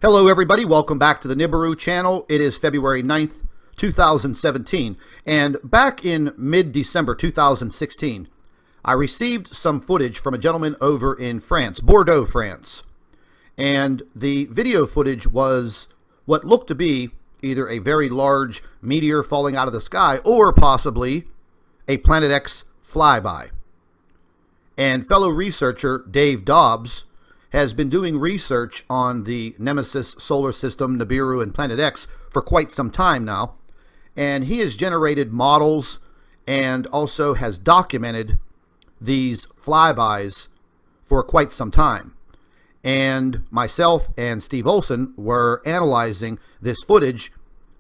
Hello everybody, welcome back to the Nibiru channel. It is February 9th, 2017, and back in mid-December 2016, I received some footage from a gentleman over in France, Bordeaux, France, and the video footage was what looked to be either a very large meteor falling out of the sky or possibly a Planet X flyby. And fellow researcher Dave Dobbs has been doing research on the Nemesis solar system, Nibiru, and Planet X for quite some time now. And he has generated models and also has documented these flybys for quite some time. And myself and Steve Olson were analyzing this footage,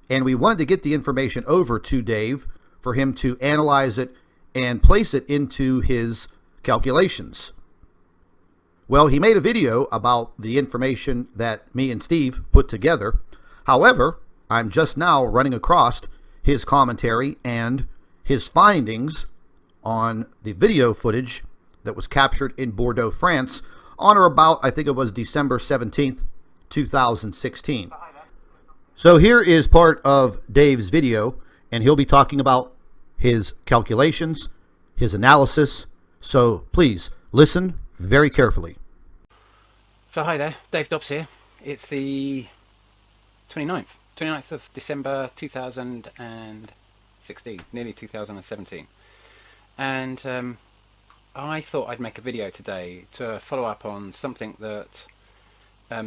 and we wanted to get the information over to Dave for him to analyze it and place it into his calculations. Well, he made a video about the information that me and Steve put together. However, I'm just now running across his commentary and his findings on the video footage that was captured in Bordeaux, France on or about, I think it was December 17th, 2016. So here is part of Dave's video, and he'll be talking about his calculations, his analysis. So please listen very carefully. So hi there, Dave Dobbs here. It's the 29th of December 2016, nearly 2017. And I thought I'd make a video today to follow up on something that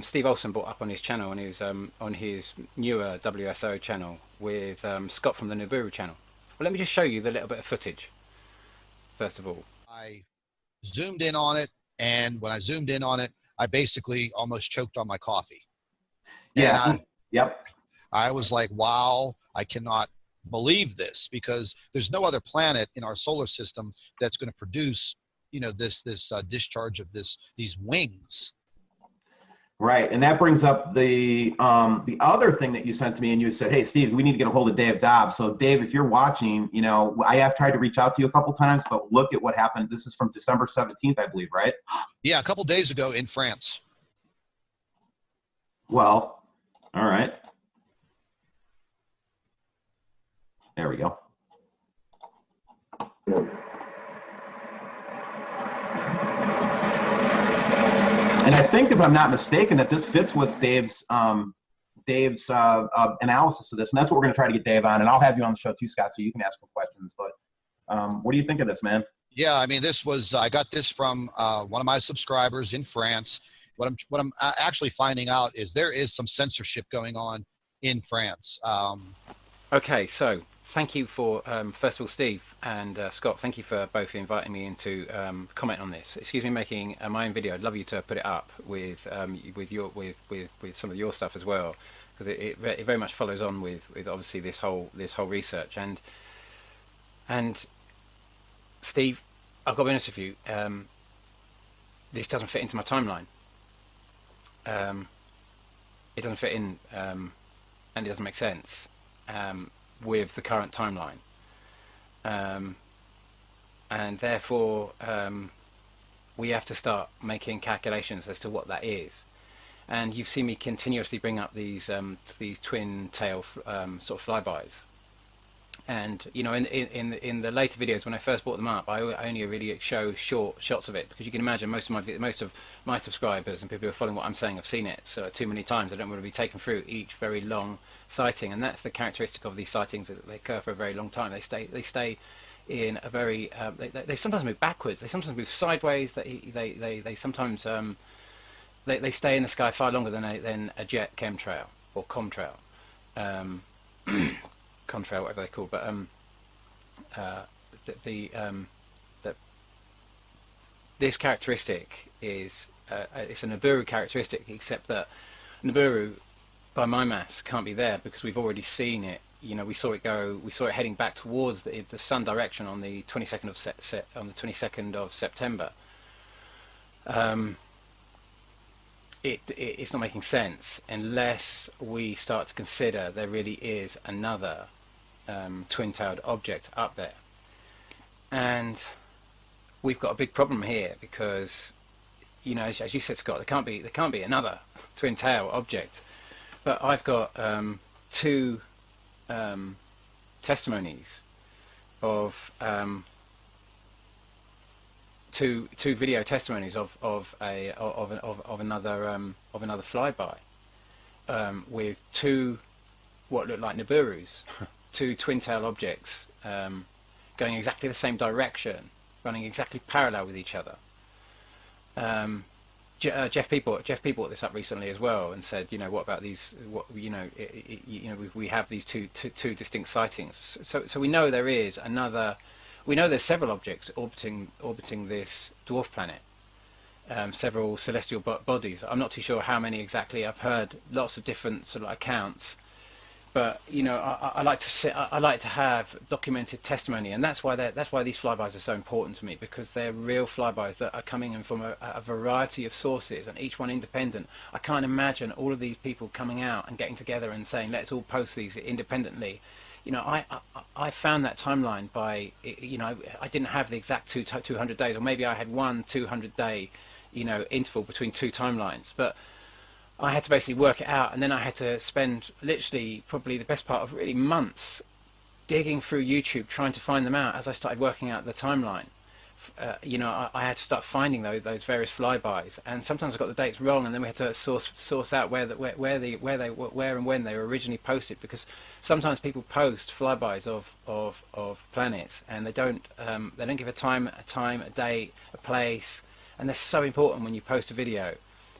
Steve Olson brought up on his channel, on his newer WSO channel with Scott from the Nibiru channel. Well, let me just show you the little bit of footage, first of all. I zoomed in on it, and when I zoomed in on it, I basically almost choked on my coffee. Yeah. And Yep. I was like, wow, I cannot believe this, because there's no other planet in our solar system that's going to produce, you know, this discharge of these wings. Right, and that brings up the other thing that you sent to me, and you said, "Hey, Steve, we need to get a hold of Dave Dobbs." So, Dave, if you're watching, you know, I have tried to reach out to you a couple times, but look at what happened. This is from December 17th, I believe, right? Yeah, a couple days ago in France. Well, all right. There we go. And I think, if I'm not mistaken, that this fits with Dave's analysis of this, and that's what we're going to try to get Dave on. And I'll have you on the show too, Scott, so you can ask him questions. But what do you think of this, man? Yeah, I mean, this was I got this from one of my subscribers in France. What I'm actually finding out is there is some censorship going on in France. Okay, so thank you for, first of all, Steve and Scott, thank you for both inviting me in to comment on this. Excuse me making my own video. I'd love you to put it up with some of your stuff as well, because it very much follows on with obviously this whole research. And Steve, I've got to be honest with you, this doesn't fit into my timeline. It doesn't fit in, and it doesn't make sense with the current timeline, and therefore we have to start making calculations as to what that is. And you've seen me continuously bring up these twin tail sort of flybys, and you know, in the later videos when I first brought them up, I only really show short shots of it, because you can imagine most of my subscribers and people who are following what I'm saying have seen it so too many times. I don't want to be taken through each very long sighting, and that's the characteristic of these sightings, that they occur for a very long time. They stay in a very they sometimes move backwards, they sometimes move sideways, they sometimes they stay in the sky far longer than a jet chemtrail or comtrail, contrail, whatever they're called. But this characteristic is it's a Nibiru characteristic, except that Nibiru, by my maths, can't be there because we've already seen it. You know, we saw it heading back towards the sun direction on the 22nd of September. It's not making sense unless we start to consider there really is another twin-tailed object up there. And we've got a big problem here because, you know, as you said, Scott, there can't be another twin tail object But I've got two testimonies of two video testimonies of another flyby with two what looked like Nibiru's, two twin-tail objects going exactly the same direction, running exactly parallel with each other. Jeff P brought this up recently as well, and said, what about these? We have these two distinct sightings. So we know there is another. We know there's several objects orbiting this dwarf planet. Several celestial bodies. I'm not too sure how many exactly. I've heard lots of different sort of accounts. But I like to have documented testimony, and that's why these flybys are so important to me, because they're real flybys that are coming in from a variety of sources, and each one independent. I can't imagine all of these people coming out and getting together and saying, let's all post these independently. I found that timeline by I didn't have the exact 200 days, or maybe I had one 200-day interval between two timelines, but I had to basically work it out, and then I had to spend literally probably the best part of really months digging through YouTube trying to find them out as I started working out the timeline. I had to start finding those various flybys, and sometimes I got the dates wrong, and then we had to source out where and when they were originally posted, because sometimes people post flybys of planets and they don't give a time, a date, a place, and they're so important when you post a video,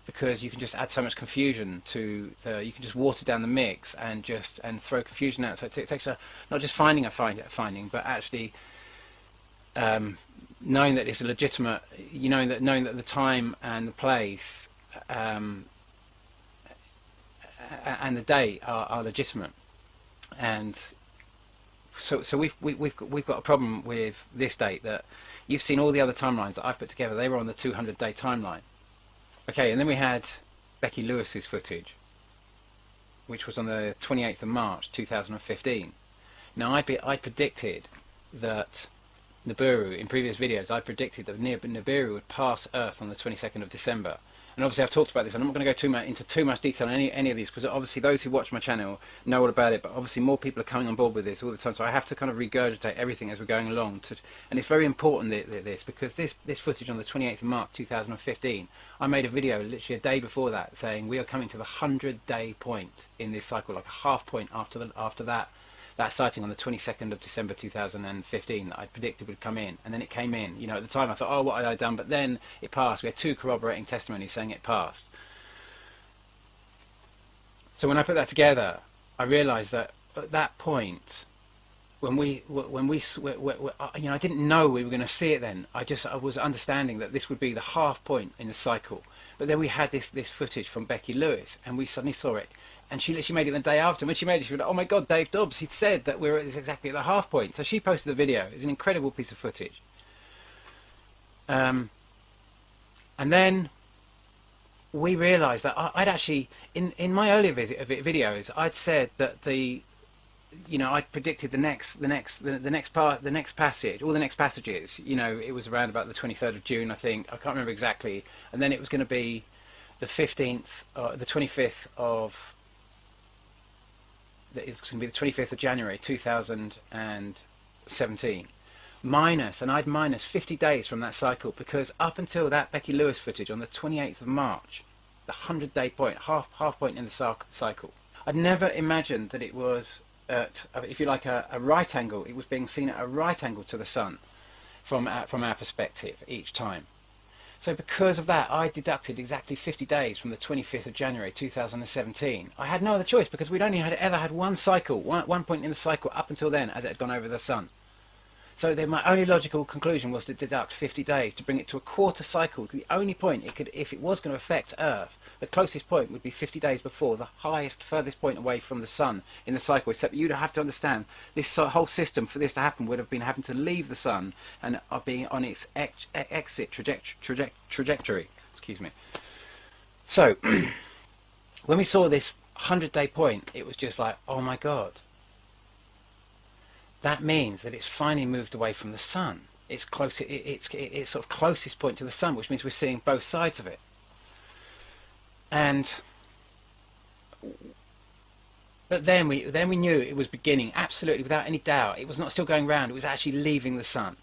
because you can just add so much confusion to you can just water down the mix and throw confusion out. So it takes not just finding a finding, but actually knowing that it's a legitimate, knowing that the time and the place and the date are legitimate. And so we've got a problem with this date, that you've seen all the other timelines that I've put together. They were on the 200-day timeline. Okay, and then we had Becky Lewis's footage, which was on the 28th of March 2015. Now I predicted that Nibiru, in previous videos, I predicted that Nibiru would pass Earth on the 22nd of December. And obviously I've talked about this. I'm not going to go into too much detail on any of these, because obviously those who watch my channel know all about it, but obviously more people are coming on board with this all the time, so I have to kind of regurgitate everything as we're going along. And it's very important this, because this footage on the 28th of March 2015, I made a video literally a day before that saying we are coming to the 100-day point in this cycle, like a half point after that sighting on the 22nd of December 2015 that I predicted would come in, and then it came in. At the time I thought, oh, what had I done? But then it passed. We had two corroborating testimonies saying it passed. So when I put that together, I realised that at that point, I didn't know we were going to see it then. I was understanding that this would be the half point in the cycle. But then we had this footage from Becky Lewis, and we suddenly saw it. And she literally made it the day after. When she made it, she was like, oh my God, Dave Dobbs, he'd said that we were exactly at the half point. So she posted the video. It's an incredible piece of footage. And then we realised that I'd actually, in my earlier videos, I'd said that I'd predicted the next passage, all the next passages. It was around about the 23rd of June, I think. I can't remember exactly. And then it was going to be the 15th, the 25th of. It's going to be the 25th of January 2017. I'd minus 50 days from that cycle, because up until that Becky Lewis footage on the 28th of March, the 100-day point, half point in the cycle, I'd never imagined that it was at, if you like, a right angle. It was being seen at a right angle to the sun from our perspective each time. So because of that, I deducted exactly 50 days from the 25th of January 2017. I had no other choice, because we'd only ever had one cycle, one point in the cycle up until then, as it had gone over the sun. So then my only logical conclusion was to deduct 50 days to bring it to a quarter cycle. The only point it could, if it was going to affect Earth, the closest point would be 50 days before the furthest point away from the sun in the cycle. Except you'd have to understand, this whole system, for this to happen, would have been having to leave the sun and being on its exit trajectory. Excuse me. So when we saw this 100-day point, it was just like, oh my God. That means that it's finally moved away from the sun. It's close. It's sort of closest point to the sun, which means we're seeing both sides of it. And But then we knew it was beginning, absolutely, without any doubt. It was not still going round, it was actually leaving the sun.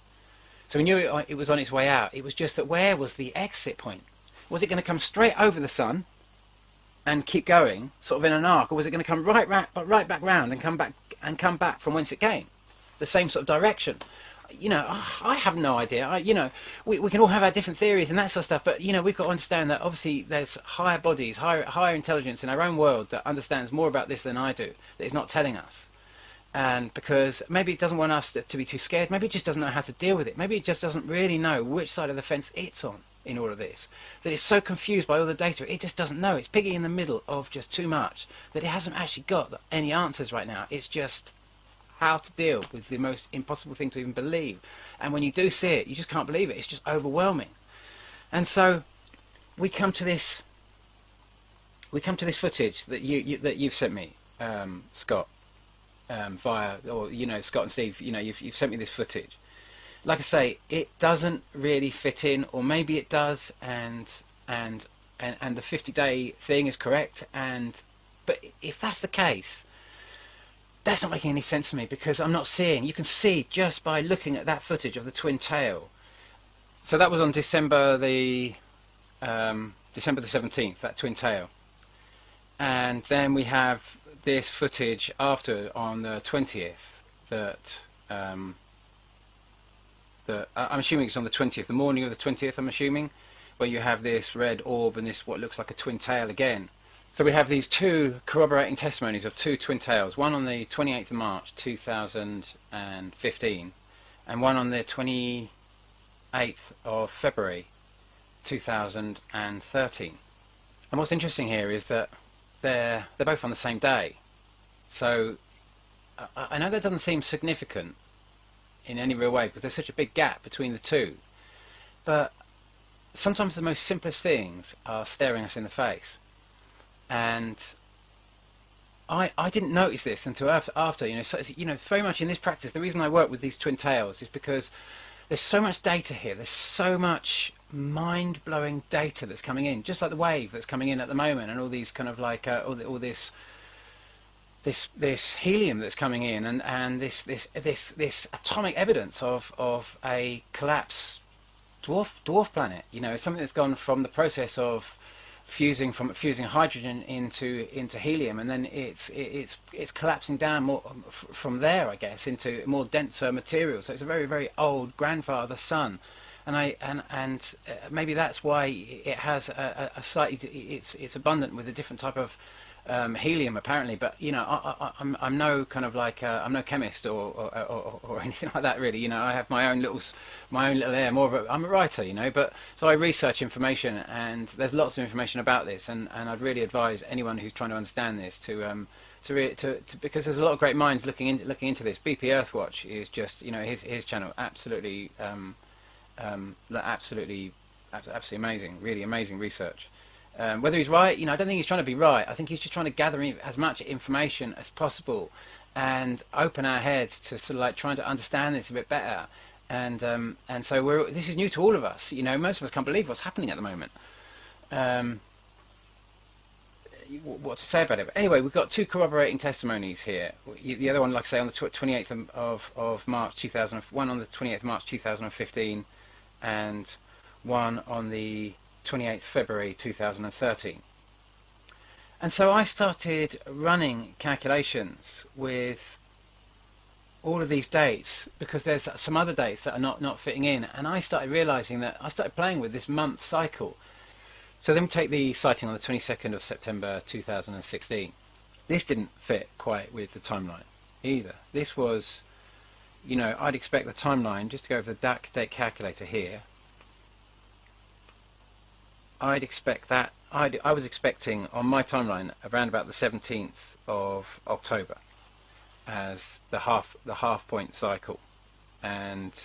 So we knew it was on its way out. It was just that where was the exit point? Was it going to come straight over the sun and keep going, sort of in an arc, or was it going to come right back round and come back from whence it came, the same sort of direction? You know, I have no idea. We can all have our different theories and that sort of stuff, but we've got to understand that obviously there's higher bodies, higher intelligence in our own world that understands more about this than I do, that is not telling us. And because maybe it doesn't want us to be too scared, maybe it just doesn't know how to deal with it, maybe it just doesn't really know which side of the fence it's on in all of this, that it's so confused by all the data, it just doesn't know. It's piggy in the middle of just too much, that it hasn't actually got any answers right now. It's just how to deal with the most impossible thing to even believe. And when you do see it, you just can't believe it. It's just overwhelming. And so we come to this footage that you've sent me, Scott, via, or Scott and Steve, you've sent me this footage. Like I say, it doesn't really fit in, or maybe it does, and the 50-day thing is correct, but if that's the case, that's not making any sense to me, because I'm not seeing. You can see just by looking at that footage of the twin tail. So that was on December the 17th, that twin tail, and then we have this footage after on the 20th that I'm assuming it's on the 20th, the morning of the 20th, I'm assuming, where you have this red orb and this what looks like a twin tail again. So we have these two corroborating testimonies of two twin tails, one on the 28th of March 2015 and one on the 28th of February 2013. And what's interesting here is that they're both on the same day. So I know that doesn't seem significant in any real way because there's such a big gap between the two, but sometimes the most simplest things are staring us in the face. And I didn't notice this until after very much in this practice. The reason I work with these twin tails is because there's so much data here. There's so much mind-blowing data that's coming in, just like the wave that's coming in at the moment, and all these kind of like all this helium that's coming in, and this atomic evidence of a collapsed dwarf planet. Something that's gone from the process of fusing hydrogen into helium, and then it's collapsing down more from there, I guess, into more denser material. So it's a very, very old grandfather sun, and maybe that's why it has a slightly it's abundant with a different type of helium apparently. But I'm no kind of like I'm no chemist or anything like that really. I have my own little area. I'm a writer, but so I research information, and there's lots of information about this, and I'd really advise anyone who's trying to understand this to because there's a lot of great minds looking into this. BP Earthwatch is just his channel absolutely amazing, really amazing research. Whether he's right, I don't think he's trying to be right. I think he's just trying to gather as much information as possible and open our heads to sort of like trying to understand this a bit better. And so this is new to all of us. Most of us can't believe what's happening at the moment. What to say about it? But anyway, we've got two corroborating testimonies here. The other one, like I say, on the 28th of March 2001, on the 28th of March 2015, and one on the 28th February 2013. And so I started running calculations with all of these dates, because there's some other dates that are not fitting in, and I started realizing that I started playing with this month cycle. So then we take the sighting on the 22nd of September 2016. This didn't fit quite with the timeline either. This was, I'd expect the timeline, just to go over the date calculator here, I'd expect that I was expecting on my timeline around about the 17th of October as the half point cycle, and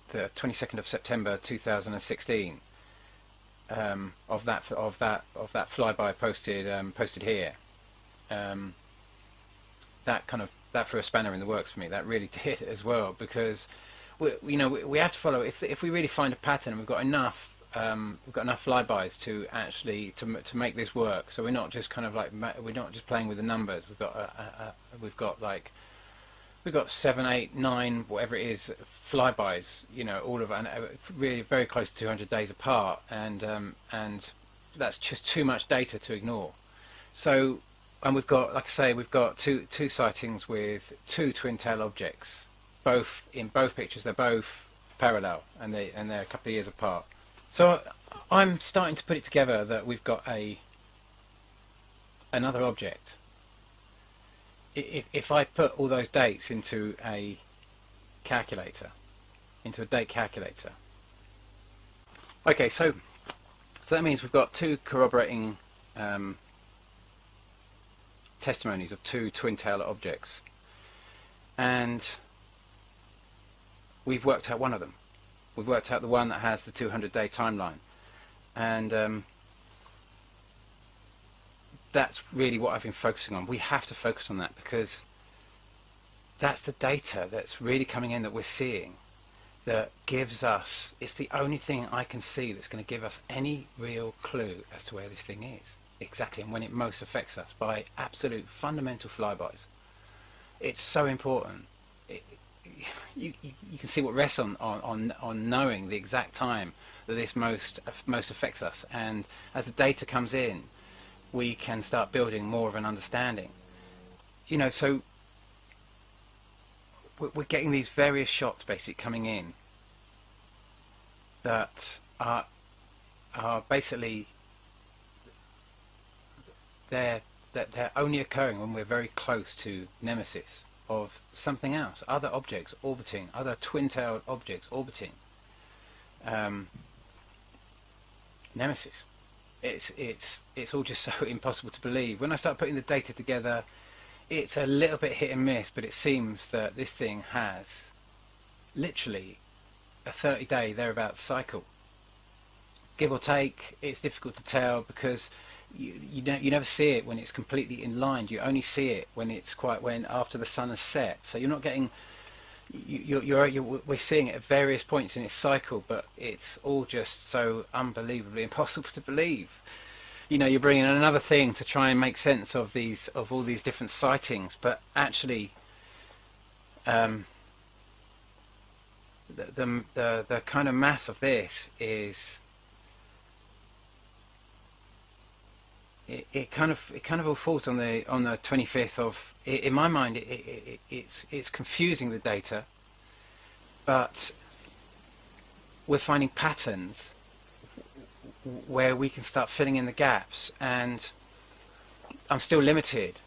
the 22nd of September 2016 of that flyby posted here. That threw a spanner in the works for me. That really did as well, because we have to follow. If we really find a pattern and we've got enough enough flybys to actually to make this work. So we're not just kind of like we're not just playing with the numbers. We've got 7, 8, 9, whatever it is, flybys. All of really very close to 200 days apart, and that's just too much data to ignore. So, and we've got, like I say, we've got two sightings with 2 twin tail objects. In both pictures, they're both parallel, and they're a couple of years apart. So I'm starting to put it together that we've got another object. If I put all those dates into a calculator, into a date calculator. Okay, so that means we've got 2 corroborating testimonies of 2 twin tail objects, and we've worked out one of them. We've worked out the one that has the 200-day timeline, and that's really what I've been focusing on. We have to focus on that because that's the data that's really coming in that we're seeing, that gives us, it's the only thing I can see that's going to give us any real clue as to where this thing is exactly and when it most affects us by absolute fundamental flybys. It's so important. You can see what rests on knowing the exact time that this most affects us, and as the data comes in, we can start building more of an understanding. So we're getting these various shots basically coming in that are basically they're only occurring when we're very close to nemesis of something else, other objects orbiting, other twin-tailed objects orbiting nemesis. It's all just so impossible to believe. When I start putting the data together, it's a little bit hit and miss, but it seems that this thing has literally a 30-day thereabouts cycle, give or take. It's difficult to tell because you never see it when it's completely in line. You only see it when after the sun has set. So you're not getting. We're seeing it at various points in its cycle, but it's all just so unbelievably impossible to believe. You're bringing in another thing to try and make sense of all these different sightings, but actually, the kind of mass of this is. It kind of all falls on the 25th of. In my mind, it's confusing the data, but we're finding patterns where we can start filling in the gaps. And I'm still limited.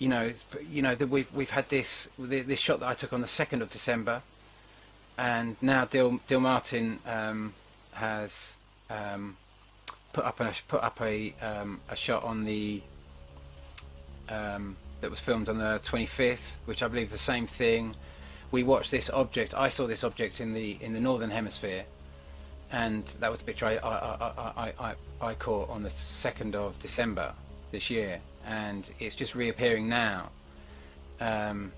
That we've had this shot that I took on the 2nd of December, and now Dill Martin has. Put up a shot on the that was filmed on the 25th, which I believe is the same thing. We watched this object. I saw this object in the northern hemisphere, and that was the picture I caught on the 2nd of December this year, and it's just reappearing now. To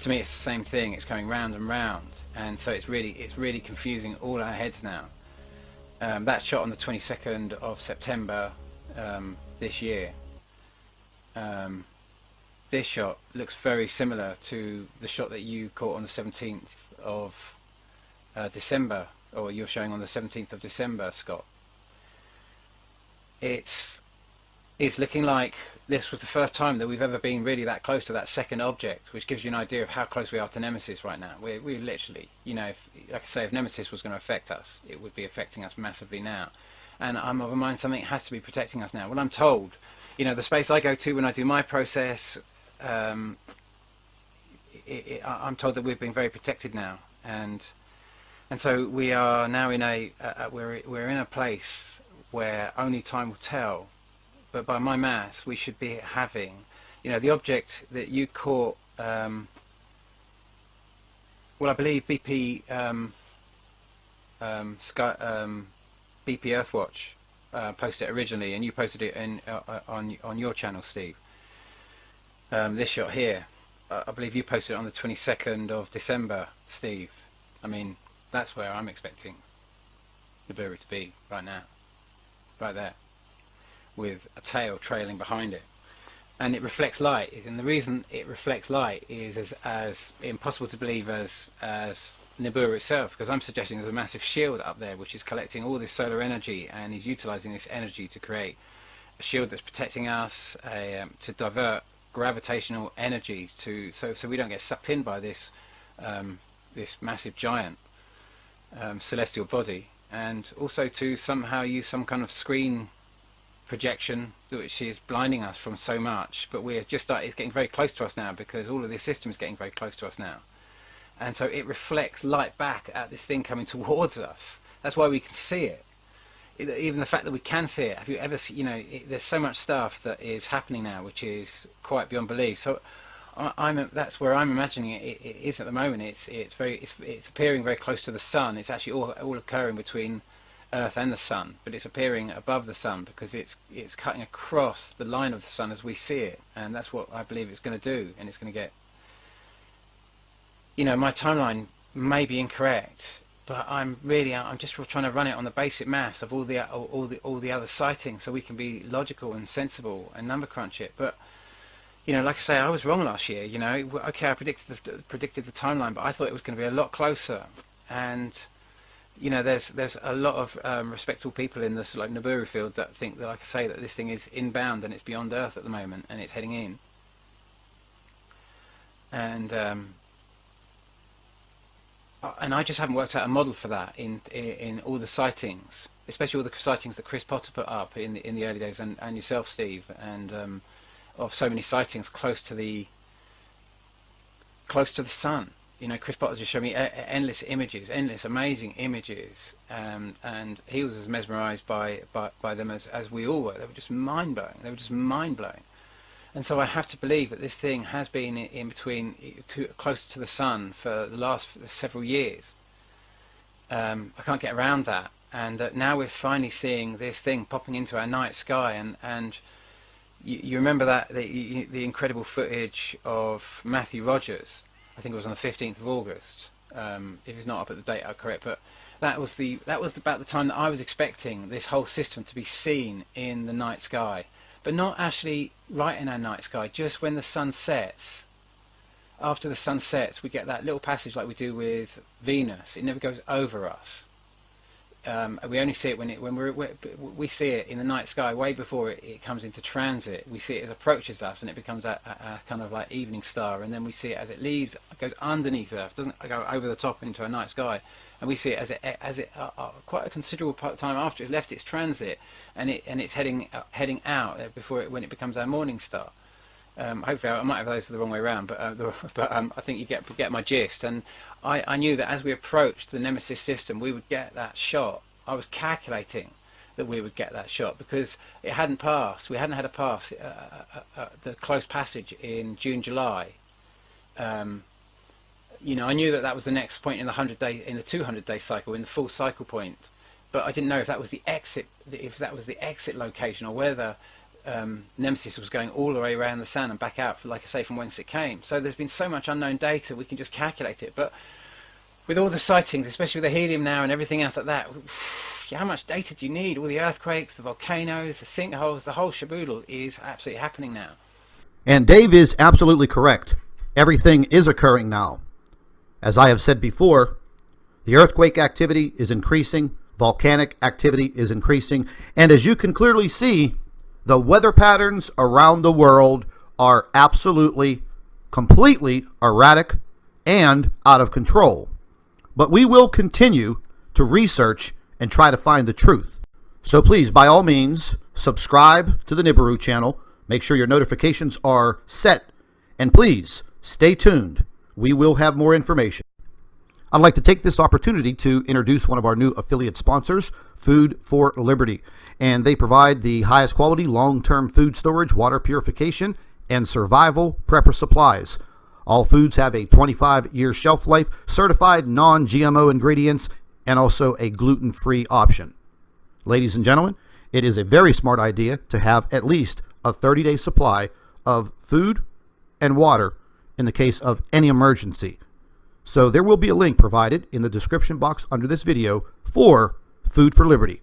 me, it's the same thing. It's coming round and round, and so it's really confusing all our heads now. That shot on the 22nd of September this year. This shot looks very similar to the shot that you caught on the 17th of December, or you're showing on the 17th of December, Scott. It's looking like this was the first time that we've ever been really that close to that second object, which gives you an idea of how close we are to Nemesis right now. We're literally, like I say, if Nemesis was going to affect us, it would be affecting us massively now. And I'm of a mind something has to be protecting us now. Well, I'm told, the space I go to when I do my process, I'm told that we're being very protected now, and so we are now in we're in a place where only time will tell. But by my maths, we should be having, the object that you caught. Well, I believe BP BP Earthwatch posted it originally, and you posted it on your channel, Steve. This shot here, I believe you posted it on the 22nd of December, Steve. I mean, that's where I'm expecting, Nibiru to be right now, right there, with a tail trailing behind it. And it reflects light, and the reason it reflects light is as impossible to believe as Nibiru itself, because I'm suggesting there's a massive shield up there which is collecting all this solar energy and is utilizing this energy to create a shield that's protecting us, to divert gravitational energy so we don't get sucked in by this this massive giant celestial body, and also to somehow use some kind of screen projection which is blinding us from so much. But we're just it's getting very close to us now, because all of this system is getting very close to us now, and so it reflects light back at this thing coming towards us. That's why we can see it. Even the fact that we can see it. Have you ever seen, there's so much stuff that is happening now which is quite beyond belief. So that's where I'm imagining it is at the moment. It's appearing very close to the sun. It's actually all occurring between Earth and the sun, but it's appearing above the sun because it's cutting across the line of the sun as we see it, and that's what I believe it's going to do. And it's going to get, my timeline may be incorrect, but I'm just trying to run it on the basic maths of all the other sightings, so we can be logical and sensible and number crunch it. But like I say, I was wrong last year. Okay, I predicted the timeline, but I thought it was going to be a lot closer. And there's a lot of respectable people in this like Nibiru field that think that, like I say, that this thing is inbound and it's beyond Earth at the moment and it's heading in. And I just haven't worked out a model for that in all the sightings, especially all the sightings that Chris Potter put up in the early days, and yourself, Steve, and of so many sightings close to the sun. Chris Potter just showed me endless images, endless amazing images, and he was as mesmerised by them as we all were. They were just mind blowing. And so I have to believe that this thing has been in between, closer to the sun for the last several years. I can't get around that, and that now we're finally seeing this thing popping into our night sky. And you remember that the incredible footage of Matthew Rogers? I think it was on the 15th of August. If it's not up at the date, I'm correct, but that was about the time that I was expecting this whole system to be seen in the night sky. But not actually right in our night sky, just when the sun sets. After the sun sets, we get that little passage like we do with Venus. It never goes over us. We only see it we see it in the night sky way before it comes into transit. We see it as it approaches us, and it becomes a kind of like evening star, and then we see it as it leaves, goes underneath Earth, doesn't go over the top into a night sky, and we see it as it quite a considerable time after it's left its transit, and it's heading out when it becomes our morning star. Hopefully I might have those the wrong way around, but I think you get my gist. And I knew that as we approached the Nemesis system, we would get that shot. I was calculating that we would get that shot because it hadn't passed. We hadn't had a pass, the close passage in June, July. I knew that was the next point in the 200-day cycle, in the full cycle point. But I didn't know if that was the exit location, or whether Nemesis was going all the way around the sun and back out, like I say, from whence it came. So there's been so much unknown data, we can just calculate it. But with all the sightings, especially with the helium now and everything else like that, how much data do you need? All the earthquakes, the volcanoes, the sinkholes, the whole shaboodle is absolutely happening now. And Dave is absolutely correct. Everything is occurring now. As I have said before, the earthquake activity is increasing, volcanic activity is increasing, and as you can clearly see, the weather patterns around the world are absolutely, completely erratic and out of control. But we will continue to research and try to find the truth. So please, by all means, subscribe to the Nibiru channel. Make sure your notifications are set. And please, stay tuned. We will have more information. I'd like to take this opportunity to introduce one of our new affiliate sponsors, Food for Liberty. And they provide the highest quality long-term food storage, water purification, and survival prepper supplies. All foods have a 25-year shelf life, certified non-GMO ingredients, and also a gluten-free option. Ladies and gentlemen, it is a very smart idea to have at least a 30-day supply of food and water in the case of any emergency. So there will be a link provided in the description box under this video for Food for Liberty.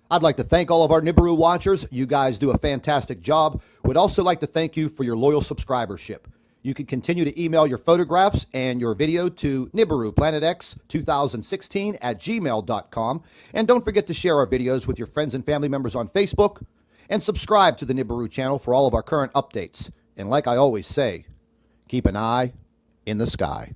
I'd like to thank all of our Nibiru watchers. You guys do a fantastic job. Would also like to thank you for your loyal subscribership. You can continue to email your photographs and your video to NibiruPlanetX2016@gmail.com. And don't forget to share our videos with your friends and family members on Facebook. And subscribe to the Nibiru channel for all of our current updates. And like I always say, keep an eye in the sky.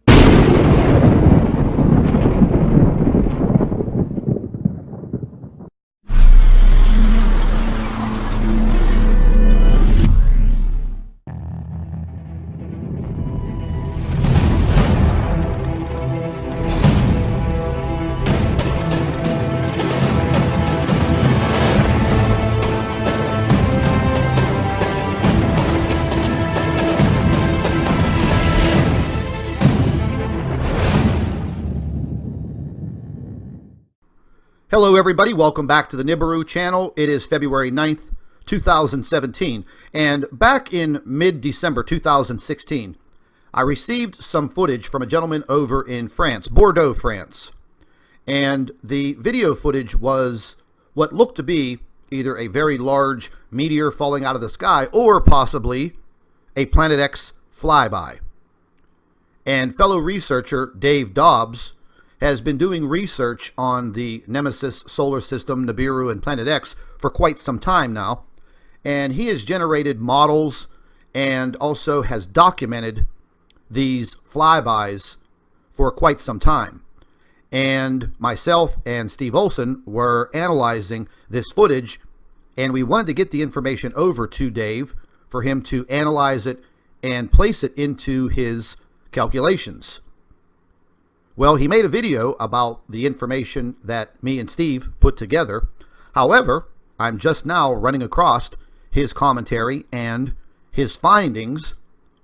Hello everybody, welcome back to the Nibiru channel. It is February 9th, 2017, and back in mid-December 2016, I received some footage from a gentleman over in France, Bordeaux, France, and the video footage was what looked to be either a very large meteor falling out of the sky or possibly a Planet X flyby. And fellow researcher Dave Dobbs has been doing research on the Nemesis solar system, Nibiru, and Planet X for quite some time now. And he has generated models and also has documented these flybys for quite some time. And myself and Steve Olson were analyzing this footage, and we wanted to get the information over to Dave for him to analyze it and place it into his calculations. Well, he made a video about the information that me and Steve put together. However, I'm just now running across his commentary and his findings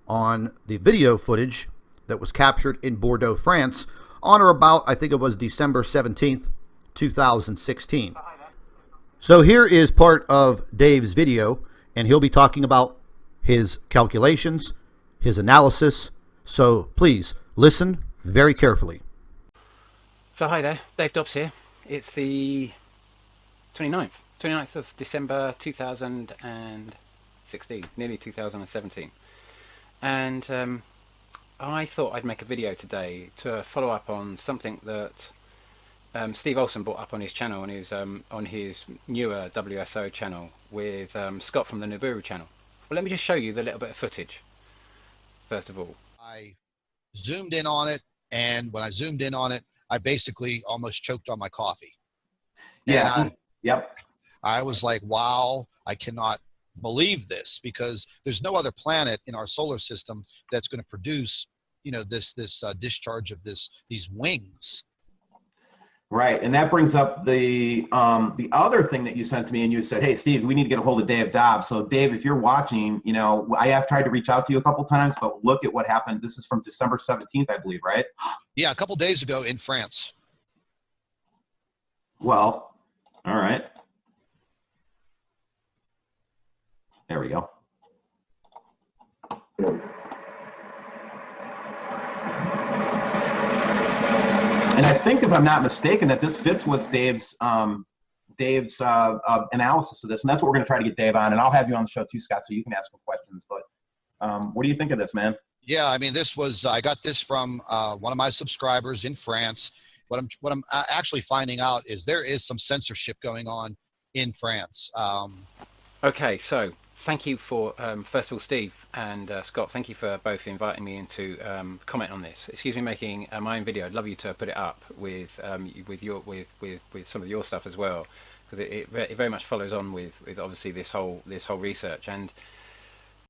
on the video footage that was captured in Bordeaux, France on or about, I think it was December 17th, 2016. So here is part of Dave's video, and he'll be talking about his calculations, his analysis. So please listen very carefully. So hi there, Dave Dobbs here. It's the 29th of December 2016, nearly 2017. And I thought I'd make a video today to follow up on something that Steve Olson brought up on his channel, on his newer WSO channel with Scott from the Nibiru channel. Well, let me just show you the little bit of footage, first of all. I zoomed in on it, and when I zoomed in on it, I basically almost choked on my coffee. Yeah. Yep. I was like, wow, I cannot believe this, because there's no other planet in our solar system that's going to produce, you know, this discharge of these wings. Right, and that brings up the other thing that you sent to me, and you said, "Hey, Steve, we need to get a hold of Dave Dobbs." So, Dave, if you're watching, you know, I have tried to reach out to you a couple times, but look at what happened. This is from December 17th, I believe, right? Yeah, a couple days ago in France. Well, all right. There we go. And I think, if I'm not mistaken, that this fits with Dave's analysis of this, and that's what we're going to try to get Dave on. And I'll have you on the show too, Scott, so you can ask him questions. But what do you think of this, man? Yeah, I mean, this was I got this from one of my subscribers in France. What I'm actually finding out is there is some censorship going on in France. Okay, so thank you for, first of all, Steve and Scott, thank you for both inviting me in to comment on this. Excuse me making my own video. I'd love you to put it up with some of your stuff as well, because it very much follows on with obviously this whole research. And